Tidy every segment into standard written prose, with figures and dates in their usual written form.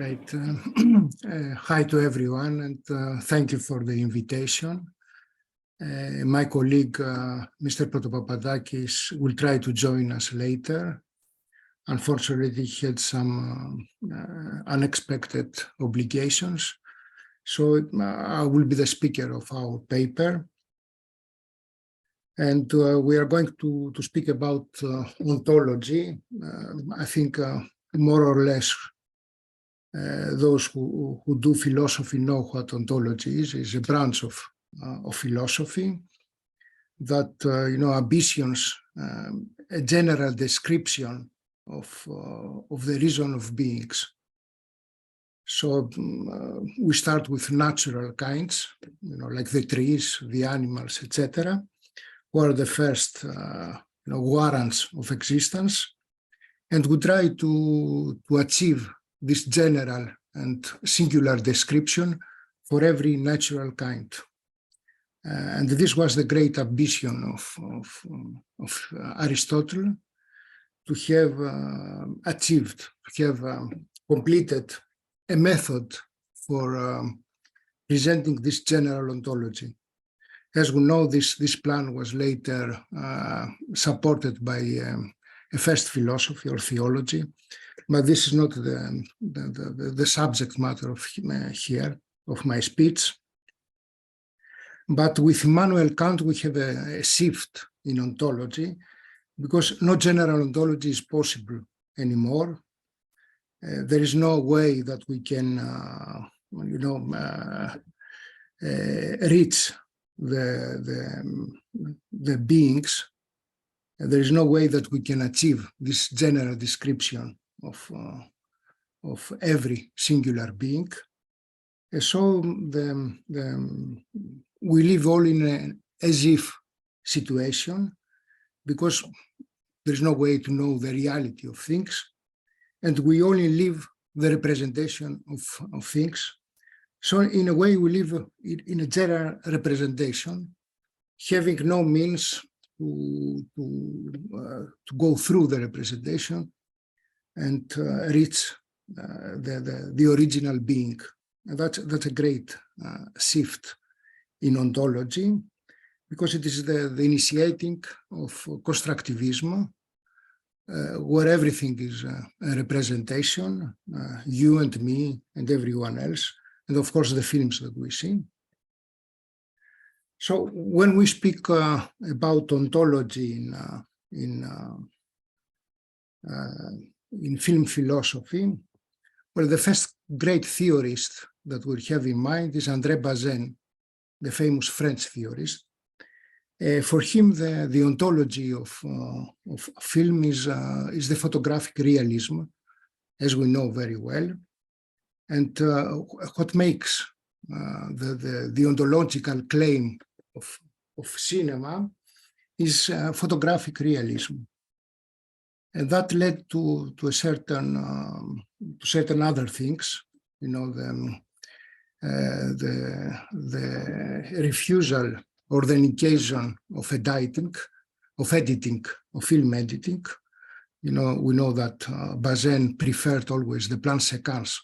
Great. Hi to everyone, and thank you for the invitation. My colleague, Mr. Protopapadakis, will try to join us later. Unfortunately, he had some unexpected obligations, so I will be the speaker of our paper. And we are going to speak about ontology. I think more or less those who do philosophy know what ontology is. It's a branch of philosophy that ambitions a general description of the reason of beings. So we start with natural kinds, like the trees, the animals, etc., who are the first warrants of existence, and we try to achieve this general and singular description for every natural kind. And this was the great ambition of Aristotle, to have achieved, to have completed a method for presenting this general ontology. As we know, this plan was later supported by a first philosophy or theology, but this is not the subject matter of my speech. But with Immanuel Kant, we have a shift in ontology, because no general ontology is possible anymore. There is no way that we can, reach the beings. There is no way that we can achieve this general description of every singular being. And so we live all in an as-if situation, because there is no way to know the reality of things, and we only live the representation of things. So in a way, we live in a general representation, having no means to go through the representation and reach the original being. And that's a great shift in ontology, because it is the initiating of constructivism, where everything is a representation, you and me and everyone else, and of course the films that we see. So when we speak about ontology in film philosophy, well, the first great theorist that we have in mind is André Bazin, the famous French theorist. For him, the ontology of film is the photographic realism, as we know very well. And what makes the ontological claim of cinema is photographic realism. And that led to certain other things, the refusal or the negation of editing, of film editing. We know that Bazin preferred always the plan séquence,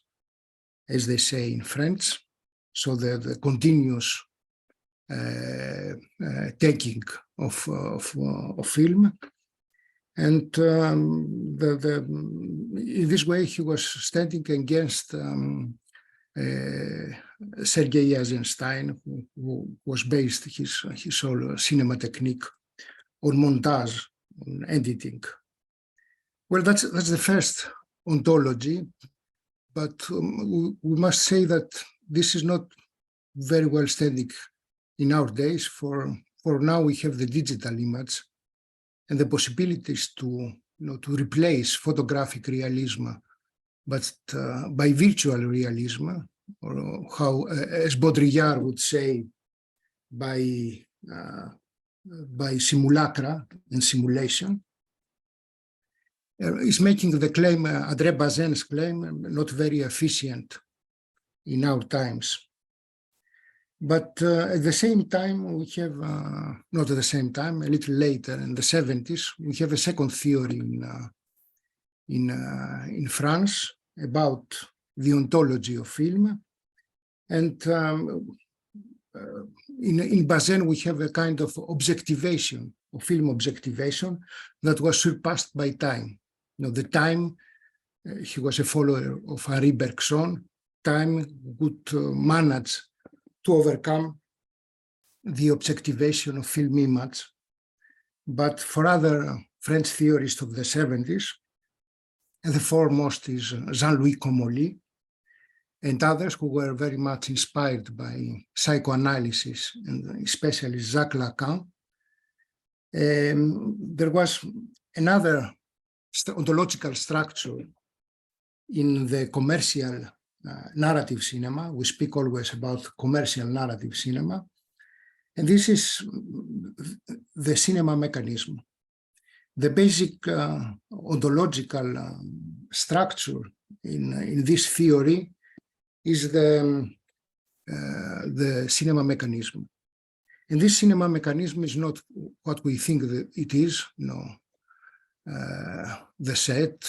as they say in French, so the continuous taking of film. And in this way, he was standing against Sergei Eisenstein, who was based his whole cinema technique on montage, on editing. Well, that's the first ontology, but we must say that this is not very well standing in our days. For now, we have the digital image and the possibilities to replace photographic realism, but by virtual realism, or how, as Baudrillard would say, by simulacra and simulation, is making the claim, André Bazin's claim, not very efficient in our times. But at the same time, we have, not at the same time, a little later, in the 70s, we have a second theory in France about the ontology of film. And in Bazin, we have a kind of objectivation, of film objectivation, that was surpassed by time. The time, he was a follower of Henri Bergson, time would manage to overcome the objectivation of film image. But for other French theorists of the 70s, and the foremost is Jean-Louis Comolli, and others who were very much inspired by psychoanalysis, and especially Jacques Lacan, there was another ontological structure in the commercial narrative cinema. We speak always about commercial narrative cinema, and this is the cinema mechanism. The basic ontological structure in this theory is the cinema mechanism. And this cinema mechanism is not what we think that it is, the set,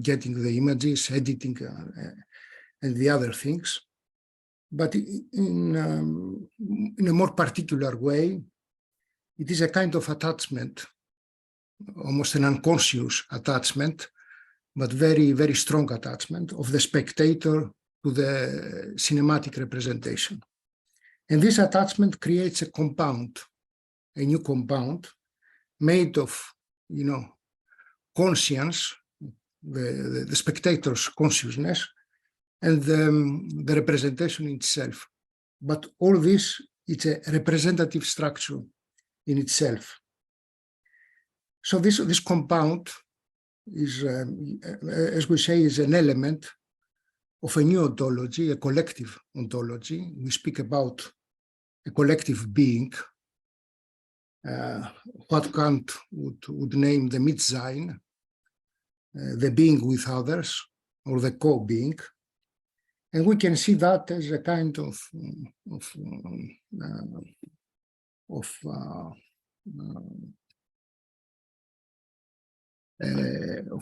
getting the images, editing, and the other things. But in a more particular way, it is a kind of attachment, almost an unconscious attachment, but very, very strong attachment of the spectator to the cinematic representation. And this attachment creates a compound, a new compound made of, conscience, the spectator's consciousness, and the representation itself. But all this, it's a representative structure in itself. So this compound is, as we say, is an element of a new ontology, a collective ontology. We speak about a collective being, what Kant would name the Mitsein, the being with others, or the co-being. And we can see that as a kind of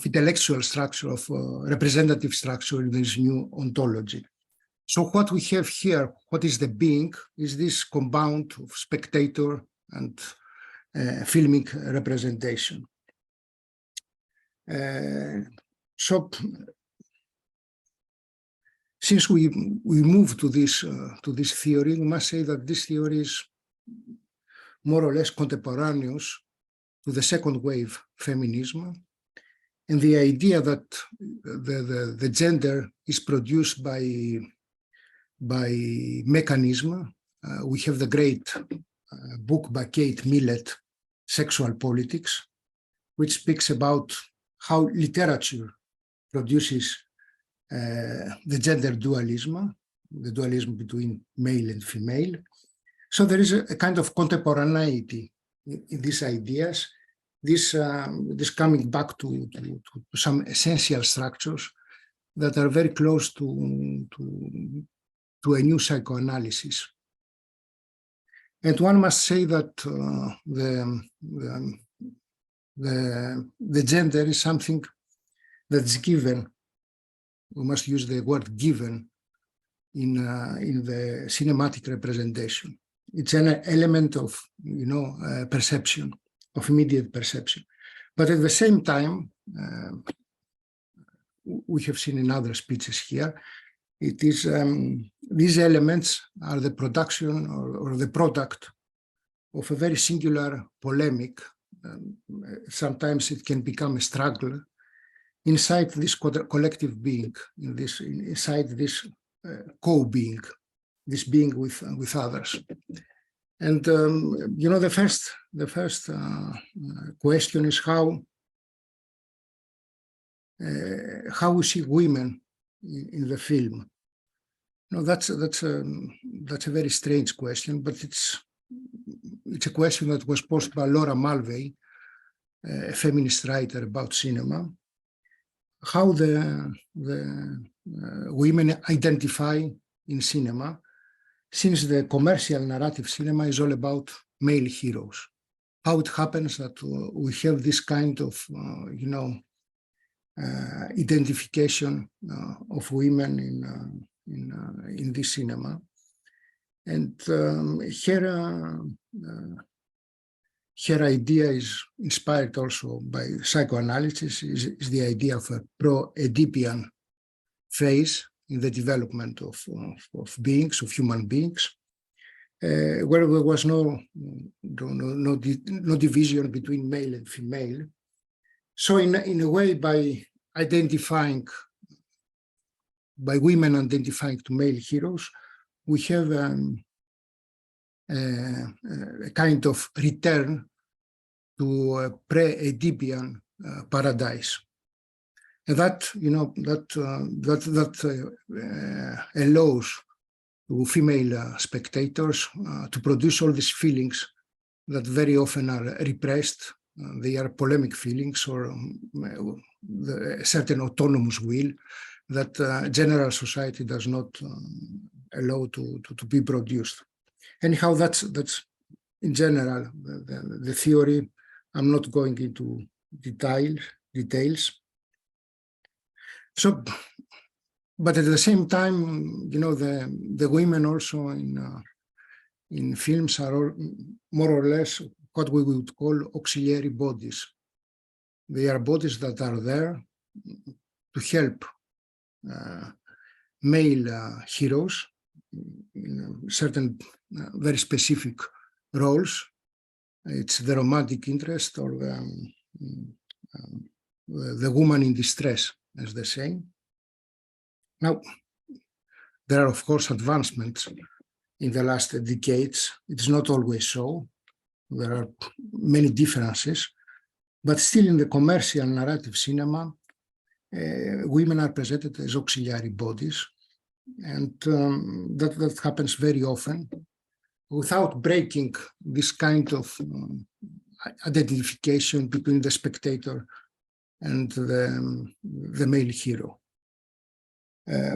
intellectual structure, of representative structure in this new ontology. So what we have here, what is the being, is this compound of spectator and filmic representation. So since we move to this theory, we must say that this theory is more or less contemporaneous to the second wave feminism, and the idea that the gender is produced by mechanism. We have the great book by Kate Millett, Sexual Politics, which speaks about how literature produces the gender dualism, the dualism between male and female. So there is a kind of contemporaneity in these ideas, this coming back to some essential structures that are very close to a new psychoanalysis. And one must say that the gender is something that's given. We must use the word given in the cinematic representation. It's an element of, perception, of immediate perception. But at the same time, we have seen in other speeches here, it is these elements are the production or the product of a very singular polemic. Sometimes it can become a struggle inside this collective being, inside this co-being, this being with others. And the first question is how we see women in the film. That's a very strange question, but it's a question that was posed by Laura Mulvey, a feminist writer about cinema. How the women identify in cinema, since the commercial narrative cinema is all about male heroes. How it happens that we have this kind of, identification of women in this cinema. And her idea is inspired also by psychoanalysis, is the idea of a pro-Oedipian phase in the development of beings, of human beings, where there was no division between male and female. So in a way, by women identifying to male heroes, we have a kind of return to a pre-Oedipian paradise. And that, allows to female spectators to produce all these feelings that very often are repressed. They are polemic feelings or a certain autonomous will that general society does not allow to be produced. Anyhow, that's in general the theory. I'm not going into details. So, but at the same time, the women also in films are more or less what we would call auxiliary bodies. They are bodies that are there to help male heroes in certain very specific roles. It's the romantic interest or the woman in distress, as they say. Now, there are, of course, advancements in the last decades. It's not always so. There are many differences, but still in the commercial narrative cinema, women are presented as auxiliary bodies, and that happens very often without breaking this kind of identification between the spectator and the male hero,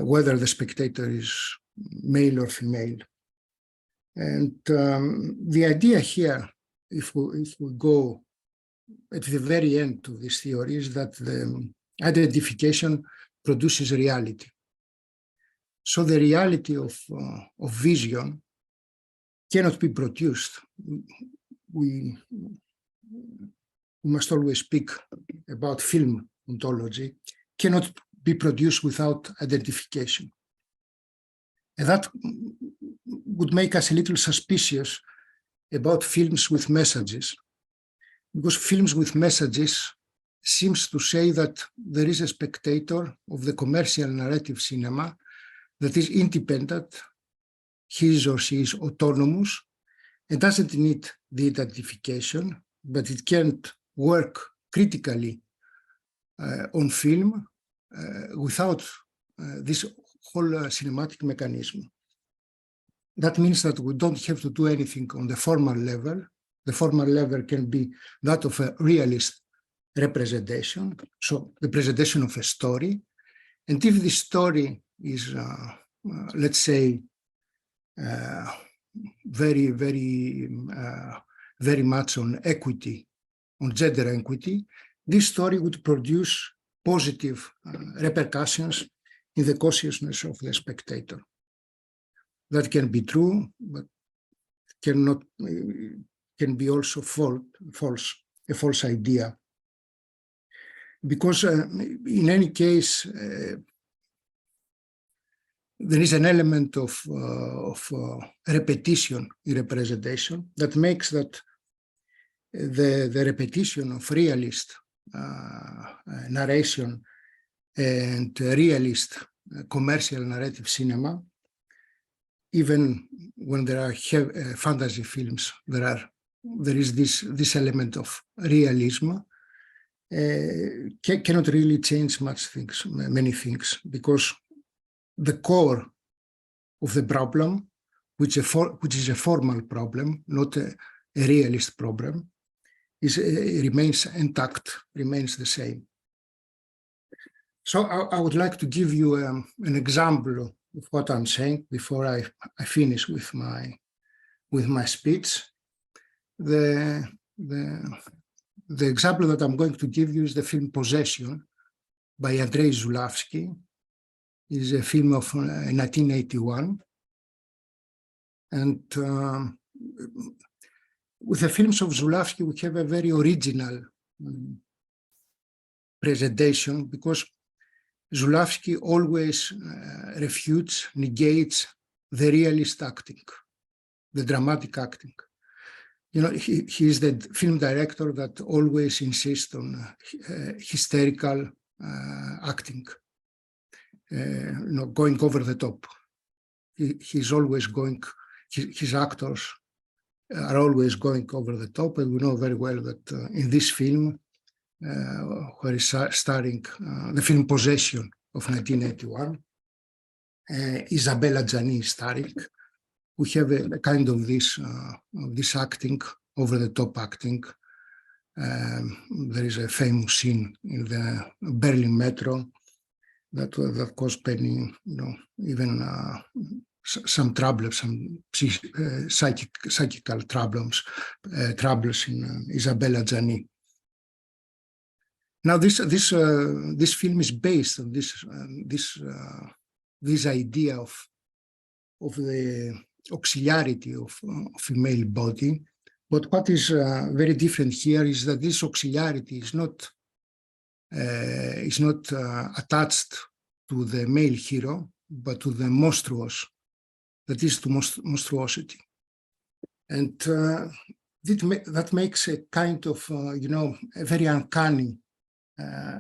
whether the spectator is male or female. And the idea here, if we go at the very end of this theory, is that the identification produces reality. So the reality of vision cannot be produced. We must always speak about film ontology, cannot be produced without identification. And that would make us a little suspicious about films with messages, because films with messages seems to say that there is a spectator of the commercial narrative cinema that is independent, his or she is autonomous, and doesn't need the identification, but it can't work critically on film without this whole cinematic mechanism. That means that we don't have to do anything on the formal level. The formal level can be that of a realist representation, so the presentation of a story. And if the story is, let's say, very much on equity, on gender equity, this story would produce positive repercussions in the consciousness of the spectator. That can be true, but can be also false, a false idea. Because in any case, there is an element of repetition in representation that makes that the repetition of realist narration and realist commercial narrative cinema, even when there are fantasy films, there is this element of realism, cannot really change many things, because the core of the problem, which is a formal problem, not a realist problem, remains intact, remains the same. So I would like to give you an example of what I'm saying before I finish with my speech. The example that I'm going to give you is the film Possession, by Andrei Zulawski. It's a film of 1981. And with the films of Zulawski, we have a very original presentation, because Zulawski always refutes, negates the realist acting, the dramatic acting. You know, he is the film director that always insists on hysterical acting, going over the top. He's always going, his actors are always going over the top, and we know very well that in this film, where is starring the film Possession of 1981, Isabella Gianni starring, we have a kind of this acting, over-the-top acting. There is a famous scene in the Berlin metro that caused Penny, even some trouble, some psychical troubles in Isabella Gianni. Now, this film is based on this idea of the auxiliarity of female body. But what is very different here is that this auxiliarity is not attached to the male hero, but to the monstrous, that is to monstruosity. And that makes a kind of, a very uncanny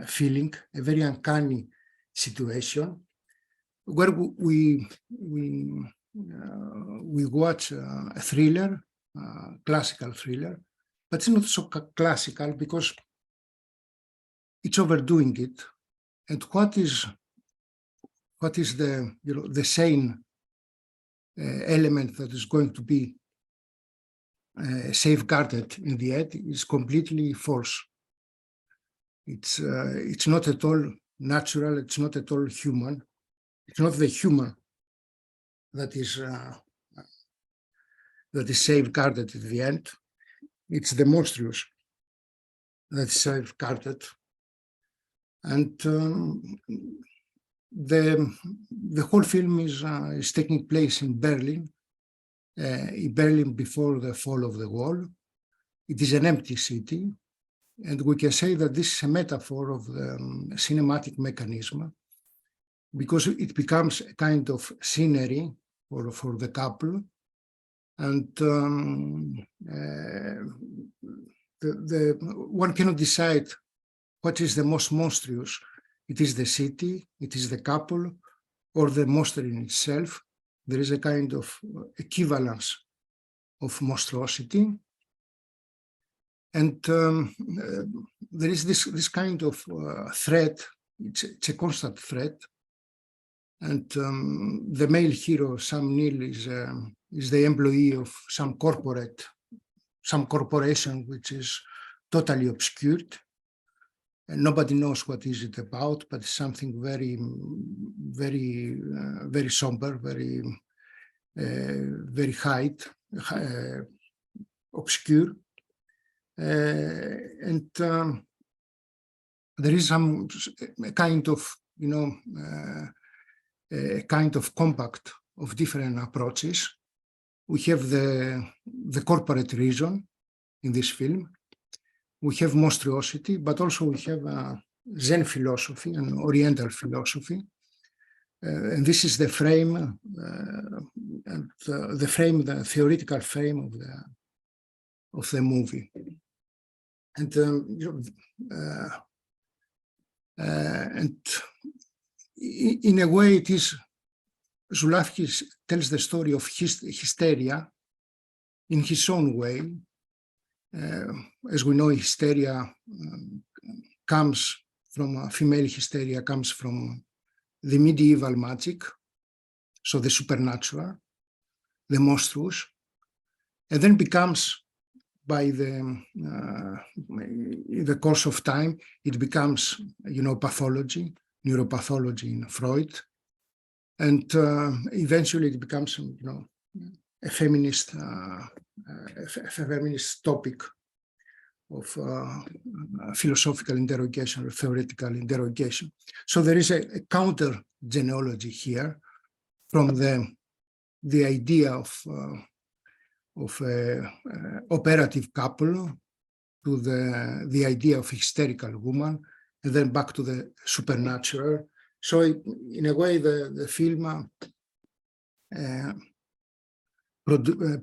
feeling, a very uncanny situation, where we watch a thriller, classical thriller, but it's not so classical because it's overdoing it. And what is the sane element that is going to be safeguarded in the end is completely false. It's not at all natural. It's not at all human. It's not the human that is safeguarded at the end. It's the monstrous that's safeguarded. And the whole film is taking place in Berlin before the fall of the wall. It is an empty city, and we can say that this is a metaphor of the cinematic mechanism, because it becomes a kind of scenery for the couple, and one cannot decide what is the most monstrous. It is the city, it is the couple, or the monster in itself. There is a kind of equivalence of monstrosity. And there is this kind of threat. It's a constant threat. And the male hero, Sam Neill, is the employee of some corporation which is totally obscured. And nobody knows what is it about, but it's something very, very, very somber, very, very obscure. And there is some kind of, a kind of compact of different approaches. We have the corporate reason in this film. We have monstrosity, but also we have Zen philosophy and Oriental philosophy. And this is the frame, the theoretical frame of the movie. And in a way, it is Zulawski tells the story of hysteria in his own way. As we know, hysteria comes from female hysteria, comes from the medieval magic, so the supernatural, the monstrous, and then becomes, in the course of time, it becomes, pathology, neuropathology in Freud, and eventually it becomes, a feminist topic. philosophical interrogation or theoretical interrogation. So there is a counter genealogy here from the idea of operative couple to the idea of hysterical woman, and then back to the supernatural. So in a way, the film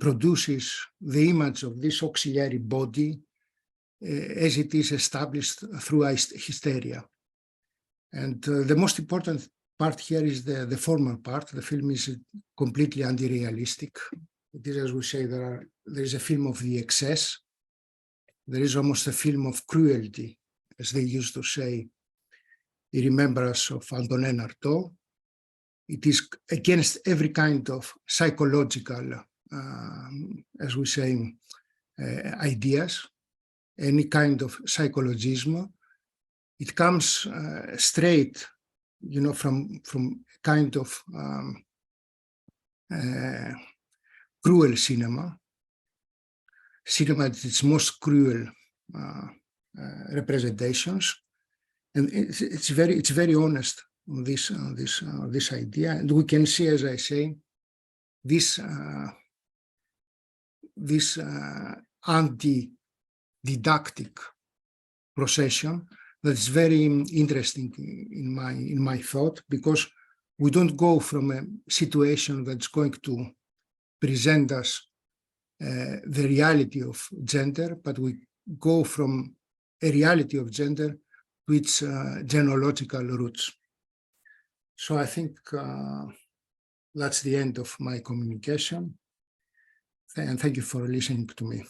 produces the image of this auxiliary body as it is established through hysteria. And the most important part here is the formal part. The film is completely anti-realistic. It is, as we say, there is a film of the excess. There is almost a film of cruelty, as they used to say, in remembrance of Antonin Artaud. It is against every kind of psychological, as we say, ideas, any kind of psychologism. It comes straight, from kind of cruel cinema at its most cruel representations, and it's very honest on this idea, and we can see, as I say, this anti-didactic procession that's very interesting in my thought, because we don't go from a situation that's going to present us the reality of gender, but we go from a reality of gender to its genealogical roots. So I think that's the end of my communication, and thank you for listening to me.